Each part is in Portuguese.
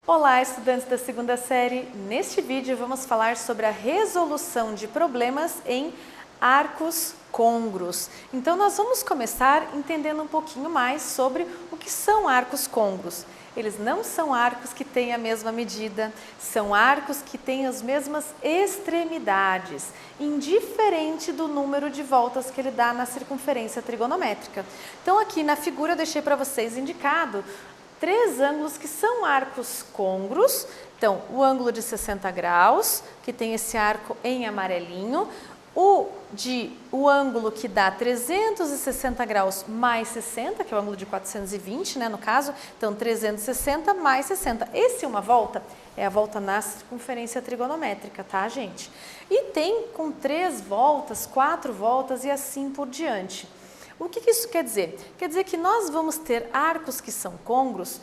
Olá, estudantes da segunda série! Neste vídeo vamos falar sobre a resolução de problemas em arcos côngruos. Então nós vamos começar entendendo um pouquinho mais sobre o que são arcos côngruos. Eles não são arcos que têm a mesma medida, são arcos que têm as mesmas extremidades, indiferente do número de voltas que ele dá na circunferência trigonométrica. Então aqui na figura eu deixei para vocês indicado três ângulos que são arcos côngruos. Então, o ângulo de 60 graus, que tem esse arco em amarelinho, o ângulo que dá 360 graus mais 60, que é o ângulo de 420, né, no caso, então 360 mais 60. Esse uma volta é a volta na circunferência trigonométrica, tá, gente? E tem com 3 voltas, 4 voltas e assim por diante. O que isso quer dizer? Quer dizer que nós vamos ter arcos que são côngruos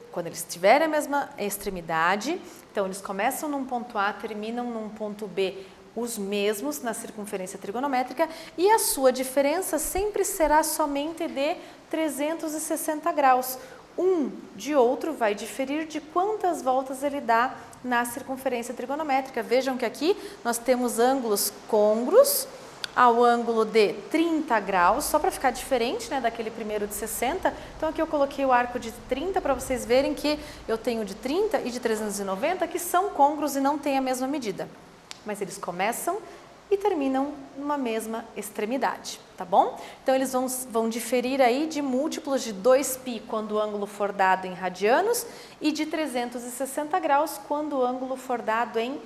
quando eles tiverem a mesma extremidade. Então, eles começam num ponto A, terminam num ponto B, os mesmos na circunferência trigonométrica, e a sua diferença sempre será somente de 360 graus. Um de outro vai diferir de quantas voltas ele dá na circunferência trigonométrica. Vejam que aqui nós temos ângulos côngruos ao ângulo de 30 graus, só para ficar diferente, né, daquele primeiro de 60. Então aqui eu coloquei o arco de 30 para vocês verem que eu tenho de 30 e de 390 que são côngruos e não têm a mesma medida. Mas eles começam e terminam numa mesma extremidade, tá bom? Então eles vão diferir aí de múltiplos de 2π quando o ângulo for dado em radianos e de 360 graus quando o ângulo for dado em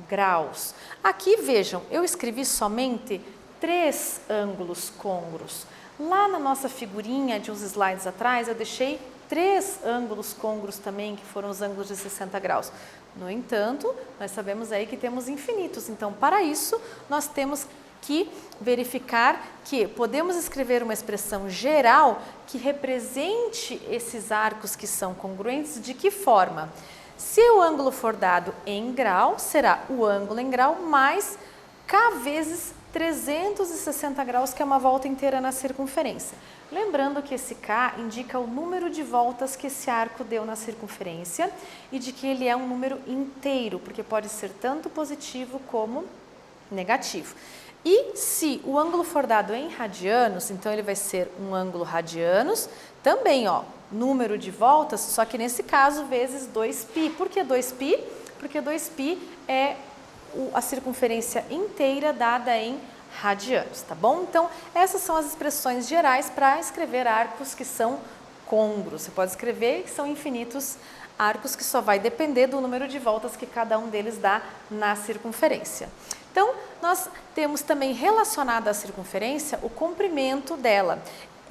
graus. Aqui vejam, eu escrevi somente 3 ângulos côngruos. Lá na nossa figurinha de uns slides atrás, eu deixei 3 ângulos côngruos também, que foram os ângulos de 60 graus. No entanto, nós sabemos aí que temos infinitos. Então, para isso, nós temos que verificar que podemos escrever uma expressão geral que represente esses arcos que são congruentes. De que forma? Se o ângulo for dado em grau, será o ângulo em grau mais K vezes 360 graus, que é uma volta inteira na circunferência. Lembrando que esse K indica o número de voltas que esse arco deu na circunferência e de que ele é um número inteiro, porque pode ser tanto positivo como negativo. E se o ângulo for dado em radianos, então ele vai ser um ângulo radianos, também, ó, número de voltas, só que nesse caso vezes 2π. Por que 2π? Porque 2π é a circunferência inteira dada em radianos, tá bom? Então, essas são as expressões gerais para escrever arcos que são côngruos. Você pode escrever que são infinitos arcos, que só vai depender do número de voltas que cada um deles dá na circunferência. Então, nós temos também relacionado à circunferência o comprimento dela.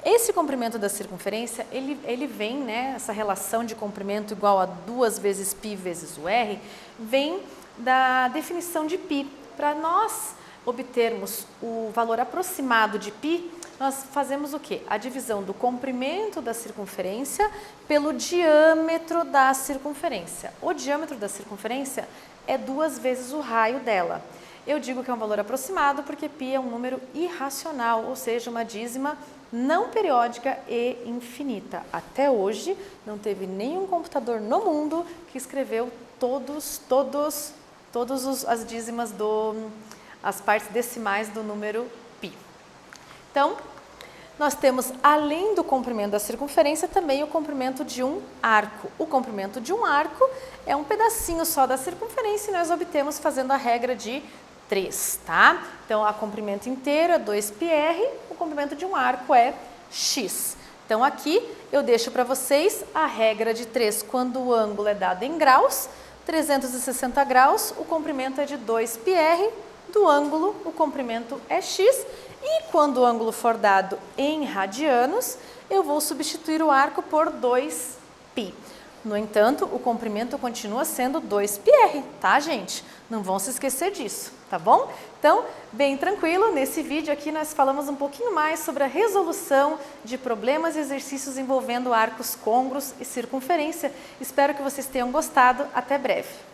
Esse comprimento da circunferência, ele vem, né, essa relação de comprimento igual a 2 vezes π vezes o r, vem da definição de π. Para nós obtermos o valor aproximado de π, nós fazemos o quê? A divisão do comprimento da circunferência pelo diâmetro da circunferência. O diâmetro da circunferência é 2 vezes o raio dela. Eu digo que é um valor aproximado porque π é um número irracional, ou seja, uma dízima não periódica e infinita. Até hoje, não teve nenhum computador no mundo que escreveu as dízimas as partes decimais do número π. Então, nós temos, além do comprimento da circunferência, também o comprimento de um arco. O comprimento de um arco é um pedacinho só da circunferência e nós obtemos fazendo a regra de 3, tá? Então, o comprimento inteiro é 2πr, o comprimento de um arco é x. Então, aqui eu deixo para vocês a regra de 3 quando o ângulo é dado em graus, 360 graus, o comprimento é de 2πr, do ângulo o comprimento é x, e quando o ângulo for dado em radianos, eu vou substituir o arco por 2π. No entanto, o comprimento continua sendo 2πr, tá, gente? Não vão se esquecer disso, tá bom? Então, bem tranquilo, nesse vídeo aqui nós falamos um pouquinho mais sobre a resolução de problemas e exercícios envolvendo arcos côngruos e circunferência. Espero que vocês tenham gostado. Até breve!